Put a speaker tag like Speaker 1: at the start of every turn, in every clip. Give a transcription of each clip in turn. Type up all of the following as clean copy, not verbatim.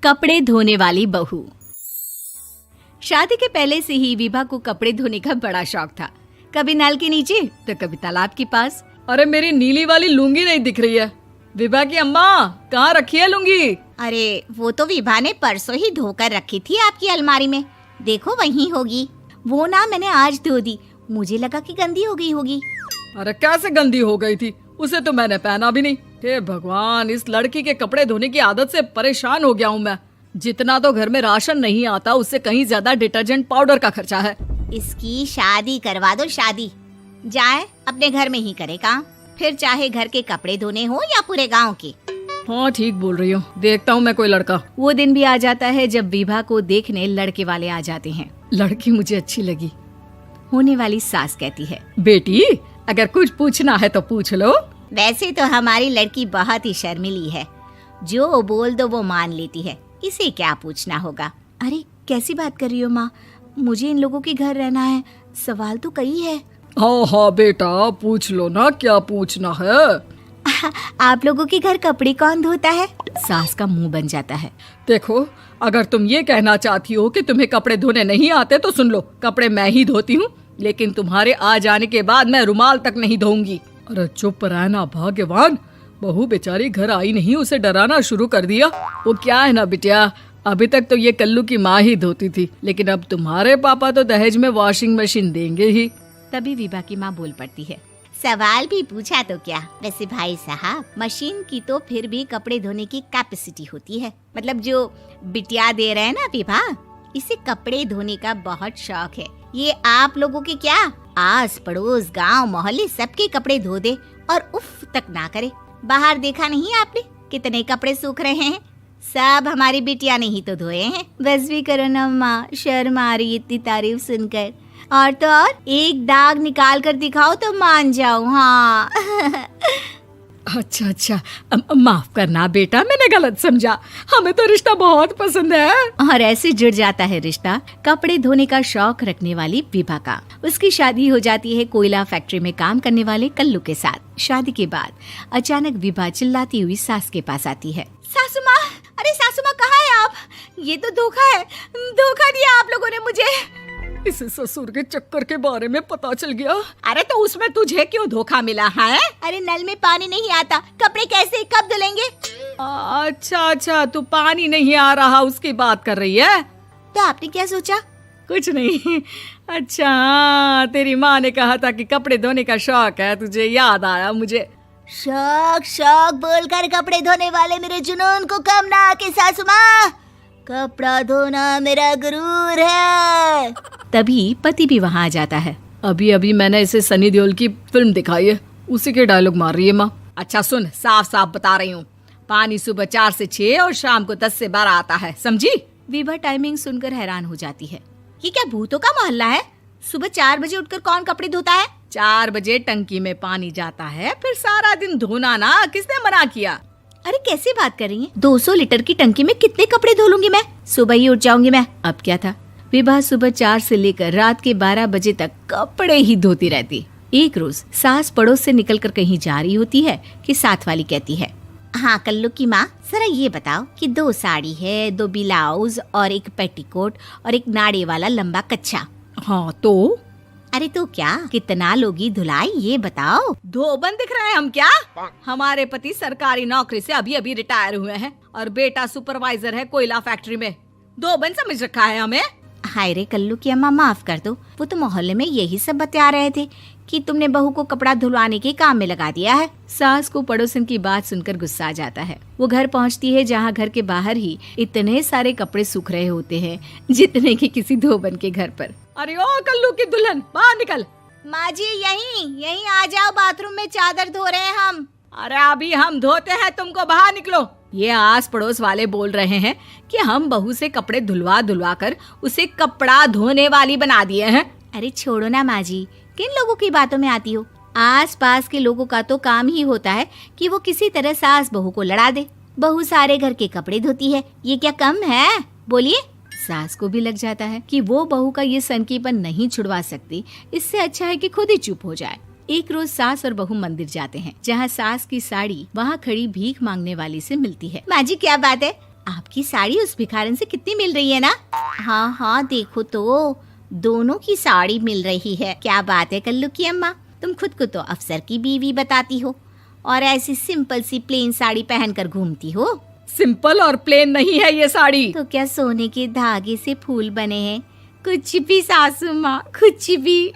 Speaker 1: कपड़े धोने वाली बहू। शादी के पहले से ही विभा को कपड़े धोने का बड़ा शौक था। कभी नल के नीचे तो कभी तालाब के पास।
Speaker 2: अरे मेरी नीली वाली लुंगी नहीं दिख रही है। विभा की अम्मा, कहाँ रखी है लुंगी?
Speaker 3: अरे वो तो विभा ने परसों ही धोकर रखी थी आपकी अलमारी में, देखो वहीं होगी। वो ना मैंने आज धो दी, मुझे लगा कि गंदी हो गई होगी।
Speaker 2: अरे कैसे गंदी हो गई थी? उसे तो मैंने पहना भी नहीं। हे भगवान, इस लड़की के कपड़े धोने की आदत से परेशान हो गया हूँ मैं। जितना तो घर में राशन नहीं आता, उससे कहीं ज्यादा डिटर्जेंट पाउडर का खर्चा है।
Speaker 3: इसकी शादी करवा दो, शादी जाए अपने घर में ही करे काम, फिर चाहे घर के कपड़े धोने हो या पूरे गांव के।
Speaker 2: हाँ ठीक बोल रही हूँ, देखता हूँ मैं कोई लड़का।
Speaker 1: वो दिन भी आ जाता है जब विभा को देखने लड़के वाले आ जाते हैं।
Speaker 2: लड़की मुझे अच्छी लगी।
Speaker 1: होने वाली सास कहती है,
Speaker 2: बेटी अगर कुछ पूछना है तो पूछ लो।
Speaker 3: वैसे तो हमारी लड़की बहुत ही शर्मीली है, जो बोल दो वो मान लेती है, इसे क्या पूछना होगा।
Speaker 1: अरे कैसी बात कर रही हो माँ, मुझे इन लोगों के घर रहना है, सवाल तो कई है।
Speaker 2: हाँ हाँ बेटा, पूछ लो ना, क्या पूछना है।
Speaker 1: आप लोगों के घर कपड़े कौन धोता है? सास का मुंह बन जाता है।
Speaker 2: देखो, अगर तुम ये कहना चाहती हो कि तुम्हें कपड़े धोने नहीं आते तो सुन लो, कपड़े मैं ही धोती हूँ, लेकिन तुम्हारे आ जाने के बाद मैं रुमाल तक नहीं धोऊंगी। अरे चुप रहना भाग्यवान, बहू बेचारी घर आई नहीं, उसे डराना शुरू कर दिया। वो क्या है ना बिटिया, अभी तक तो ये कल्लू की माँ ही धोती थी, लेकिन अब तुम्हारे पापा तो दहेज में वॉशिंग मशीन देंगे ही।
Speaker 1: तभी विभा की माँ बोल पड़ती है,
Speaker 3: सवाल भी पूछा तो क्या। वैसे भाई साहब, मशीन की तो फिर भी कपड़े धोने की कैपेसिटी होती है। मतलब जो बिटिया दे रहे हैं ना विभा, इसे कपड़े धोने का बहुत शौक है। ये आप लोगों के क्या, आस पड़ोस गांव मोहल्ले सबके कपड़े धो दे और उफ तक ना करे। बाहर देखा नहीं आपने कितने कपड़े सूख रहे हैं? सब हमारी बिटिया ने ही तो धोए हैं।
Speaker 1: बस भी करो ना माँ, शर्म आ रही इतनी तारीफ सुनकर। और तो और एक दाग निकाल कर दिखाओ तो मान जाओ। हाँ
Speaker 2: अच्छा, माफ करना बेटा, मैंने गलत समझा। हमें तो रिश्ता बहुत पसंद है।
Speaker 1: और ऐसे जुड़ जाता है रिश्ता कपड़े धोने का शौक रखने वाली विभा का। उसकी शादी हो जाती है कोयला फैक्ट्री में काम करने वाले कल्लू के साथ। शादी के बाद अचानक विभा चिल्लाती हुई सास के पास आती है।
Speaker 3: सासू माँ, अरे सासू माँ कहाँ है आप? ये तो धोखा है, धोखा दिया आप लोगों ने मुझे।
Speaker 2: इसे ससुर के चक्कर के बारे में पता चल गया।
Speaker 3: अरे तो उसमें तुझे क्यों धोखा मिला है? अरे नल में पानी नहीं आता, कपड़े कैसे कब धुलेंगे?
Speaker 2: अच्छा, तू पानी नहीं आ रहा उसकी बात कर रही है।
Speaker 3: तो आपने क्या सोचा?
Speaker 2: कुछ नहीं। अच्छा, तेरी माँ ने कहा था कि कपड़े धोने का शौक है तुझे, याद आया मुझे।
Speaker 3: शौक बोलकर कपड़े धोने वाले मेरे जुनून को कम ना आके सासू माँ, कपड़ा धोना मेरा गुरूर है।
Speaker 1: तभी पति भी वहाँ आ जाता है।
Speaker 2: अभी मैंने इसे सनी देओल की फिल्म दिखाई है, उसी के डायलॉग मार रही है माँ। अच्छा सुन, साफ साफ बता रही हूँ, पानी सुबह 4 से 6 और शाम को 10 से 12 आता है, समझी?
Speaker 1: विभा टाइमिंग सुनकर हैरान हो जाती है।
Speaker 3: ये क्या भूतों का मोहल्ला है? सुबह 4 बजे उठकर कौन कपड़े धोता है?
Speaker 2: 4 बजे टंकी में पानी जाता है, फिर सारा दिन धोना ना, किसने मना किया?
Speaker 1: अरे कैसी बात कर रही हैं? 200 लीटर की टंकी में कितने कपड़े धो लूंगी मैं? सुबह ही उठ जाऊंगी मैं। अब क्या था, विभा सुबह 4 से लेकर रात के 12 बजे तक कपड़े ही धोती रहती। एक रोज सास पड़ोस से निकलकर कहीं जा रही होती है कि साथ वाली कहती है,
Speaker 3: हाँ कल्लू की माँ, जरा ये बताओ कि 2 साड़ी है, 2 ब्लाउज और एक पेटीकोट और एक नाड़े वाला लंबा कच्छा।
Speaker 2: हाँ तो?
Speaker 3: अरे तो क्या, कितना लोगी धुलाई ये बताओ।
Speaker 2: धोबन दिख रहे हैं हम क्या? हमारे पति सरकारी नौकरी से अभी रिटायर हुए हैं और बेटा सुपरवाइजर है कोयला फैक्ट्री में। धोबन समझ रखा है हमें?
Speaker 3: हाय रे कल्लू की अम्मा, माफ कर दो, वो तो मोहल्ले में यही सब बता रहे थे कि तुमने बहू को कपड़ा धुलवाने के काम में लगा दिया है।
Speaker 1: सास को पड़ोसन की बात सुनकर गुस्सा आ जाता है। वो घर पहुंचती है जहां घर के बाहर ही इतने सारे कपड़े सूख रहे होते हैं जितने कि किसी धोबन के घर पर।
Speaker 2: अरे ओ कल्लू की दुल्हन, बाहर निकल।
Speaker 3: माँ जी यहीं आ जाओ, बाथरूम में चादर धो रहे हैं हम।
Speaker 2: अरे अभी हम धोते हैं, तुमको बाहर निकलो। ये आस पड़ोस वाले बोल रहे हैं कि हम बहू से कपड़े धुलवा कर उसे कपड़ा धोने वाली बना दिए हैं।
Speaker 1: अरे छोड़ो ना माँ जी, किन लोगों की बातों में आती हो? आस पास के लोगों का तो काम ही होता है कि वो किसी तरह सास बहू को लड़ा दे। बहू सारे घर के कपड़े धोती है, ये क्या कम है? बोलिए। सास को भी लग जाता है कि वो बहू का ये सनकीपन नहीं छुड़वा सकती, इससे अच्छा है कि खुद ही चुप हो जाए। एक रोज सास और बहू मंदिर जाते हैं, जहाँ सास की साड़ी वहाँ खड़ी भीख मांगने वाली से मिलती है।
Speaker 3: माँ जी क्या बात है, आपकी साड़ी उस भिखारन से कितनी मिल रही है ना? हाँ हाँ देखो तो, दोनों की साड़ी मिल रही है। क्या बात है कल्लू की अम्मा, तुम खुद को तो अफसर की बीवी बताती हो और ऐसी सिंपल सी प्लेन साड़ी पहनकर घूमती हो।
Speaker 2: सिंपल और प्लेन नहीं है ये साड़ी।
Speaker 3: तो क्या सोने के धागे से फूल बने हैं? कुछ भी सासू माँ, कुछ भी।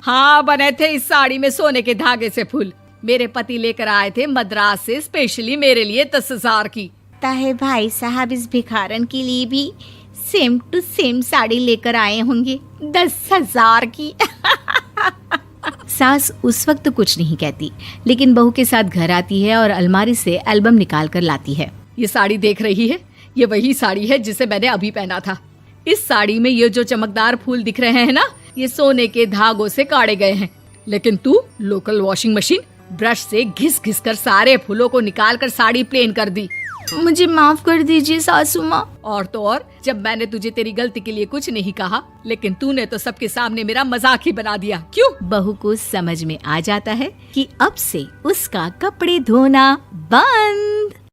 Speaker 2: हाँ बने थे इस साड़ी में सोने के धागे से फूल। मेरे पति लेकर आए थे मद्रास से स्पेशली मेरे लिए 10,000 की।
Speaker 3: ताहे भाई साहब इस भिखारन के लिए भी सेम टू सेम साड़ी लेकर आए होंगे 10,000 की।
Speaker 1: सास उस वक्त तो कुछ नहीं कहती, लेकिन बहू के साथ घर आती है और अलमारी से एल्बम निकाल कर लाती है।
Speaker 2: ये साड़ी देख रही है, ये वही साड़ी है जिसे मैंने अभी पहना था। इस साड़ी में ये जो चमकदार फूल दिख रहे हैं ना, ये सोने के धागों से काढ़े गए हैं। लेकिन तू लोकल वॉशिंग मशीन ब्रश से घिस घिस कर सारे फूलों को निकाल कर साड़ी प्लेन कर दी।
Speaker 1: मुझे माफ कर दीजिए सासू माँ।
Speaker 2: और तो और, जब मैंने तुझे तेरी गलती के लिए कुछ नहीं कहा, लेकिन तूने तो सबके सामने मेरा मजाक ही बना दिया। क्यों?
Speaker 1: बहू को समझ में आ जाता है कि अब से उसका कपड़े धोना बंद।